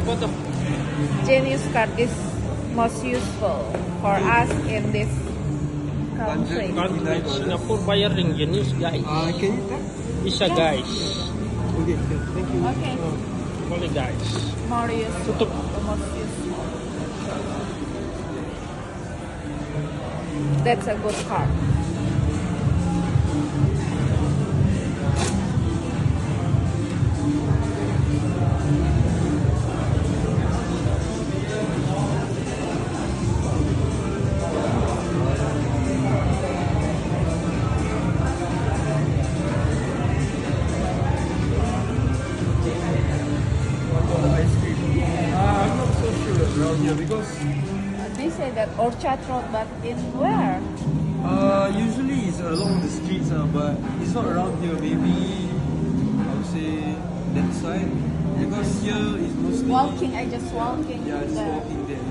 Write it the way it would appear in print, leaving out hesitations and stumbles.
photo. Genius card is most useful for us in this country. Country Singapore bayarin Genius guys. Can you tap? Bisa guys. Okay, thank you. Okay, Boleh guys. more useful. Tutup. The most useful. That's a good card. Ice cream. I'm not so sure around here because They say that Orchard Road, but in where? usually it's along the streets, but it's not around here. Maybe I would say that side because here is mostly Walking, I just walking. Yeah, it's there. walking there.